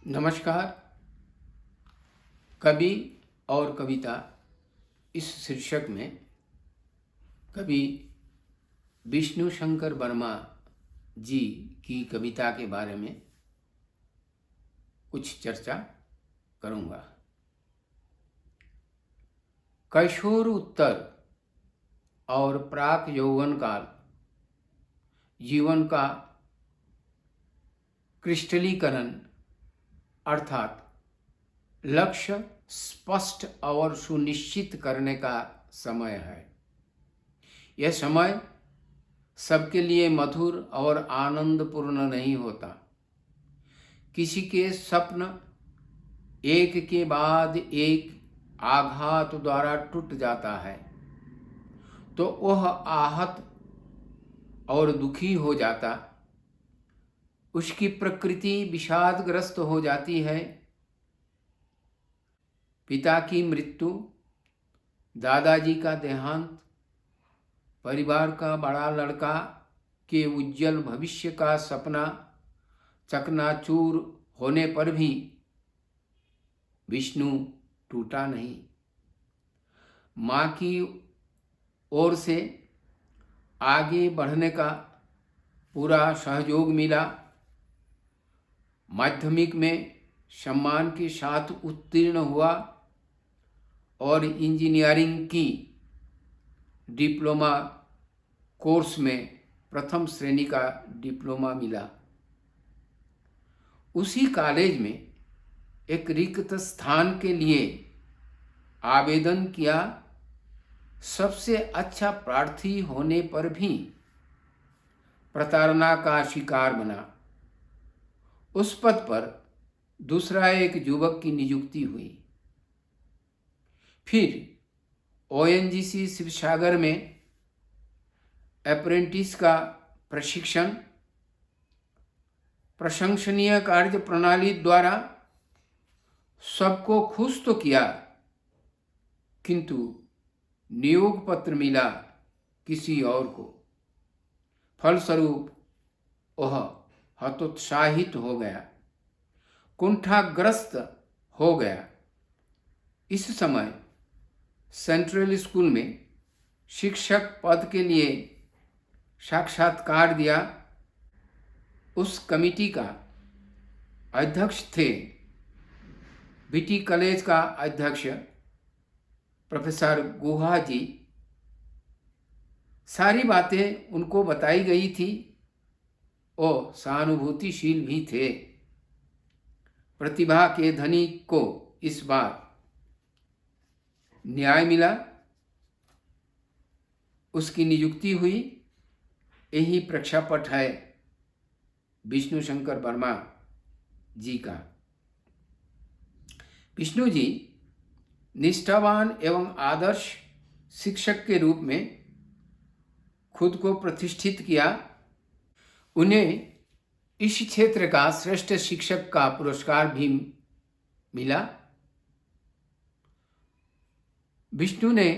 नमस्कार। कवि और कविता इस शीर्षक में कवि विष्णु शंकर वर्मा जी की कविता के बारे में कुछ चर्चा करूँगा। कैशोर उत्तर और प्राक यौवन काल जीवन का क्रिस्टलीकरण अर्थात लक्ष्य स्पष्ट और सुनिश्चित करने का समय है। यह समय सबके लिए मधुर और आनंदपूर्ण नहीं होता। किसी के स्वप्न एक के बाद एक आघात द्वारा टूट जाता है तो वह आहत और दुखी हो जाता, उसकी प्रकृति विषादग्रस्त हो जाती है। पिता की मृत्यु, दादाजी का देहांत, परिवार का बड़ा लड़का के उज्जवल भविष्य का सपना चकनाचूर होने पर भी विष्णु टूटा नहीं। माँ की ओर से आगे बढ़ने का पूरा सहयोग मिला। माध्यमिक में सम्मान के साथ उत्तीर्ण हुआ और इंजीनियरिंग की डिप्लोमा कोर्स में प्रथम श्रेणी का डिप्लोमा मिला। उसी कॉलेज में एक रिक्त स्थान के लिए आवेदन किया। सबसे अच्छा प्रार्थी होने पर भी प्रताड़ना का शिकार बना। उस पद पर दूसरा एक युवक की नियुक्ति हुई। फिर ओएनजीसी शिवसागर में अप्रेंटिस का प्रशिक्षण प्रशंसनीय कार्य प्रणाली द्वारा सबको खुश तो किया, किंतु नियोग पत्र मिला किसी और को। फलस्वरूप वह हतोत्साहित हो गया, कुंठाग्रस्त हो गया। इस समय सेंट्रल स्कूल में शिक्षक पद के लिए साक्षात्कार दिया। उस कमिटी का अध्यक्ष थे बीटी कॉलेज का अध्यक्ष प्रोफेसर गुहा जी। सारी बातें उनको बताई गई थी। वो सहानुभूतिशील भी थे। प्रतिभा के धनी को इस बार न्याय मिला, उसकी नियुक्ति हुई। यही प्रेक्षापट है विष्णु शंकर वर्मा जी का। विष्णु जी निष्ठावान एवं आदर्श शिक्षक के रूप में खुद को प्रतिष्ठित किया। उन्हें इस क्षेत्र का श्रेष्ठ शिक्षक का पुरस्कार भी मिला। विष्णु ने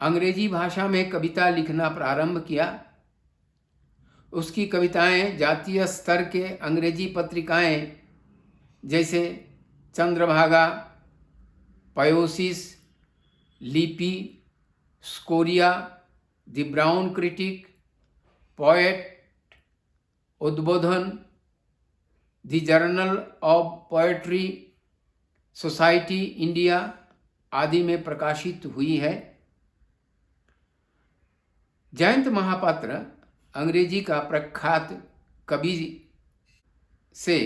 अंग्रेजी भाषा में कविता लिखना प्रारंभ किया। उसकी कविताएं जातीय स्तर के अंग्रेजी पत्रिकाएं जैसे चंद्रभागा, पयोसिस, लिपि, स्कोरिया, द ब्राउन क्रिटिक, पोएट, उद्बोधन, the journal of poetry society India आदि में प्रकाशित हुई है। जयंत महापात्र अंग्रेजी का प्रख्यात कवि से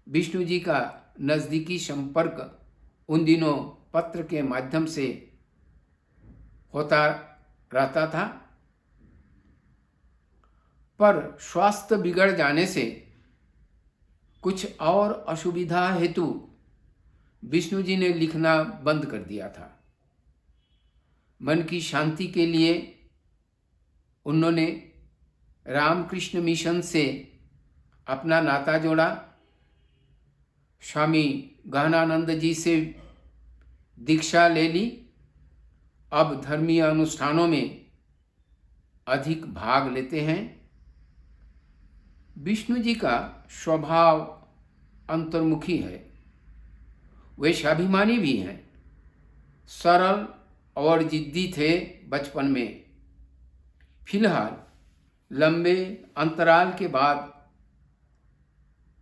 विष्णु जी का नज़दीकी संपर्क उन दिनों पत्र के माध्यम से होता रहता था, पर स्वास्थ्य बिगड़ जाने से कुछ और असुविधा हेतु विष्णु जी ने लिखना बंद कर दिया था। मन की शांति के लिए उन्होंने रामकृष्ण मिशन से अपना नाता जोड़ा। स्वामी गहनानंद जी से दीक्षा ले ली। अब धर्मीय अनुष्ठानों में अधिक भाग लेते हैं। विष्णु जी का स्वभाव अंतर्मुखी है। वे स्वाभिमानी भी हैं। सरल और जिद्दी थे बचपन में। फिलहाल लंबे अंतराल के बाद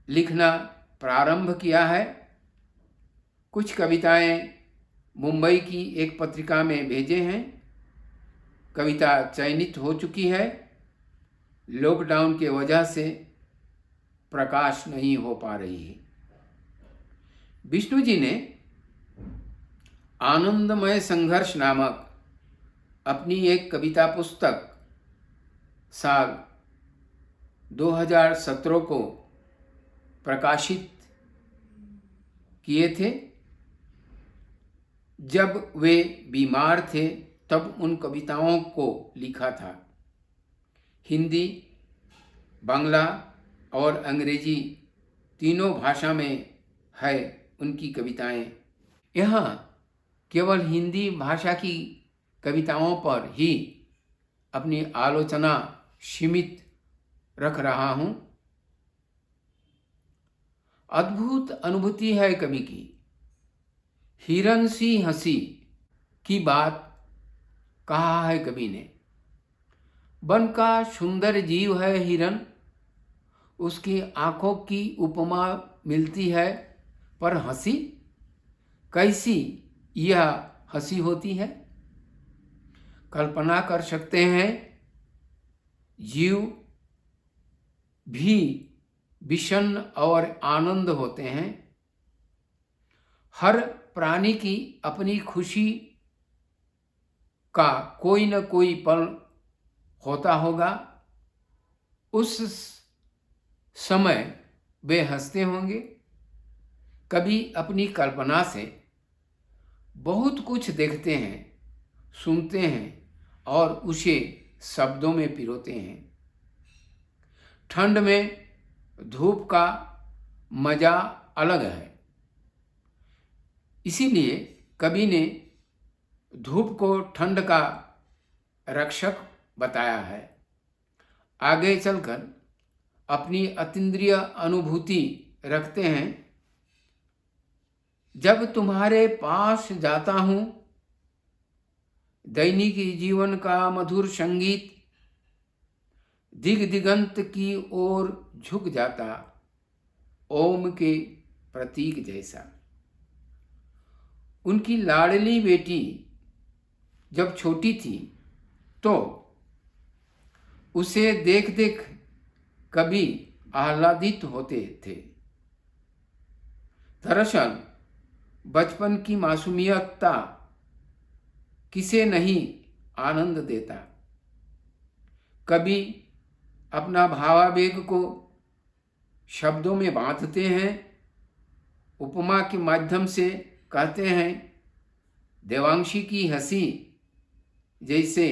लिखना प्रारंभ किया है। कुछ कविताएं मुंबई की एक पत्रिका में भेजे हैं। कविता चयनित हो चुकी है। लॉकडाउन के वजह से प्रकाश नहीं हो पा रही है। विष्णु जी ने आनंदमय संघर्ष नामक अपनी एक कविता पुस्तक साल 2017 को प्रकाशित किए थे। जब वे बीमार थे तब उन कविताओं को लिखा था। हिंदी, बांग्ला और अंग्रेजी तीनों भाषा में है उनकी कविताएं। यहाँ केवल हिंदी भाषा की कविताओं पर ही अपनी आलोचना सीमित रख रहा हूँ। अद्भुत अनुभूति है कवि की। हिरन सी हंसी की बात कहा है कवि ने। वन का सुंदर जीव है हिरन, उसकी आंखों की उपमा मिलती है, पर हंसी कैसी यह हंसी होती है। कल्पना कर सकते हैं, जीव भी विषन्न और आनंद होते हैं। हर प्राणी की अपनी खुशी का कोई न कोई पल होता होगा। उस समय वे हंसते होंगे। कभी अपनी कल्पना से बहुत कुछ देखते हैं, सुनते हैं और उसे शब्दों में पिरोते हैं। ठंड में धूप का मजा अलग है। इसीलिए कवि ने धूप को ठंड का रक्षक बताया है। आगे चलकर अपनी अतीन्द्रिय अनुभूति रखते हैं। जब तुम्हारे पास जाता हूँ, दैनिकी जीवन का मधुर संगीत दिग दिगंत की ओर झुक जाता, ओम के प्रतीक जैसा। उनकी लाडली बेटी जब छोटी थी तो उसे देख देख कभी आह्लादित होते थे। दरअसल बचपन की मासूमियता किसे नहीं आनंद देता। कभी अपना भावावेग को शब्दों में बांधते हैं। उपमा के माध्यम से कहते हैं, देवांशी की हंसी जैसे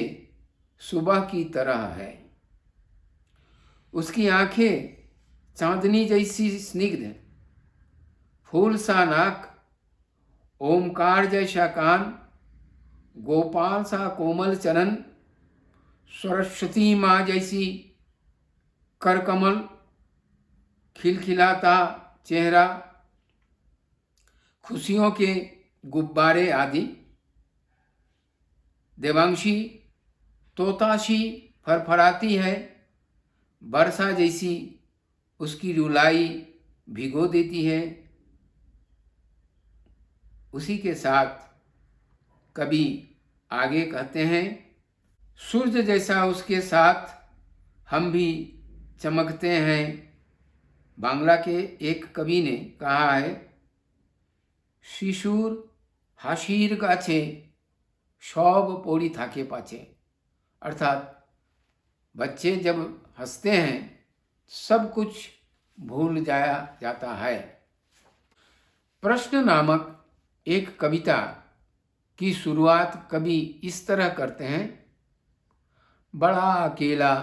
सुबह की तरह है। उसकी आंखें चांदनी जैसी स्निग्ध, फूल सा नाक, ओमकार जैसा कान, गोपाल सा कोमल चरण, सरस्वती माँ जैसी करकमल, खिलखिलाता चेहरा, खुशियों के गुब्बारे आदि। देवांशी तोताशी फरफराती है, वर्षा जैसी उसकी रुलाई भिगो देती है। उसी के साथ कभी आगे कहते हैं, सूर्य जैसा उसके साथ हम भी चमकते हैं। बांग्ला के एक कवि ने कहा है, शिशुर हासिर गाछे सब पड़ी थाके पाछे। अर्थात बच्चे जब हंसते हैं सब कुछ भूल जाया जाता है। प्रश्न नामक एक कविता की शुरुआत कवि इस तरह करते हैं, बड़ा अकेला,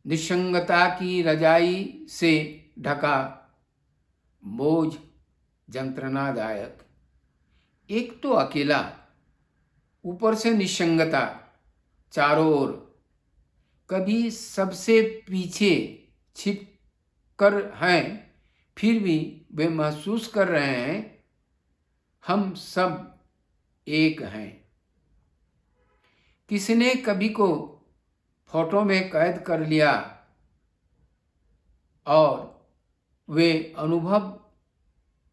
निसंगता की रजाई से ढका, बोझ यंत्रणादायक। एक तो अकेला, ऊपर से निसंगता चारों ओर। कभी सबसे पीछे छिप कर हैं, फिर भी वे महसूस कर रहे हैं हम सब एक हैं। किसने कवि को फोटो में कैद कर लिया और वे अनुभव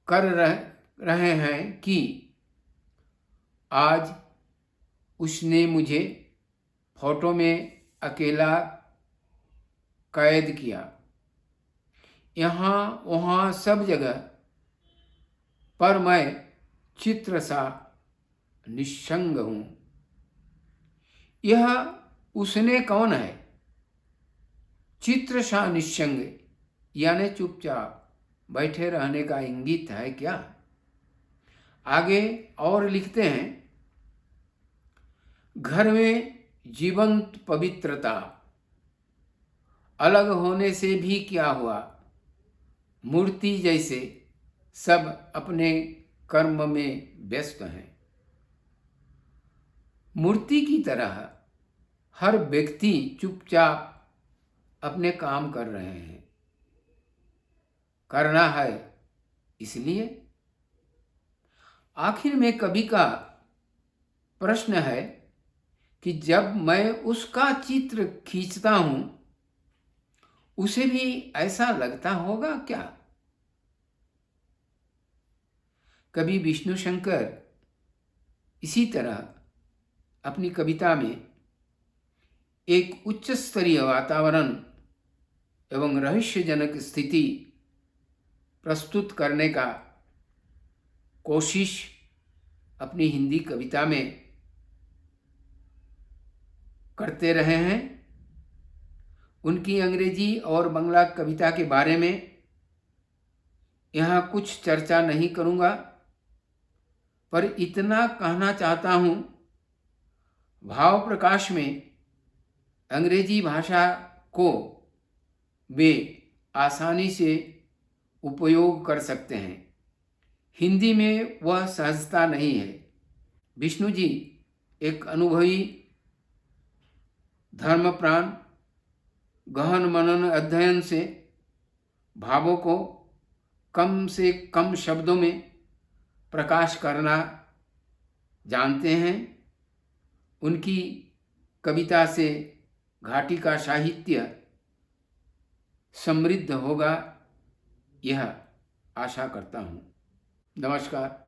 कर रहे हैं कि आज उसने मुझे फोटो में अकेला कैद किया। यहाँ वहाँ सब जगह पर मैं चित्र सा निस्संग हूँ। यह उसने कौन है? चित्र सा निस्संग यानी चुपचाप बैठे रहने का इंगित है क्या? आगे और लिखते हैं, घर में जीवंत पवित्रता, अलग होने से भी क्या हुआ, मूर्ति जैसे सब अपने कर्म में व्यस्त हैं। मूर्ति की तरह हर व्यक्ति चुपचाप अपने काम कर रहे हैं। करना है इसलिए। आखिर में कवि का प्रश्न है कि जब मैं उसका चित्र खींचता हूं, उसे भी ऐसा लगता होगा क्या? कवि विष्णु शंकर इसी तरह अपनी कविता में एक उच्च स्तरीय वातावरण एवं रहस्यजनक स्थिति प्रस्तुत करने का कोशिश अपनी हिंदी कविता में करते रहे हैं। उनकी अंग्रेजी और बंगला कविता के बारे में यहाँ कुछ चर्चा नहीं करूँगा, पर इतना कहना चाहता हूँ, भाव प्रकाश में अंग्रेजी भाषा को वे आसानी से उपयोग कर सकते हैं। हिंदी में वह सहजता नहीं है। विष्णु जी एक अनुभवी, धर्मप्राण, गहन मनन अध्ययन से भावों को कम से कम शब्दों में प्रकाश करना जानते हैं। उनकी कविता से घाटी का साहित्य समृद्ध होगा, यह आशा करता हूँ। नमस्कार।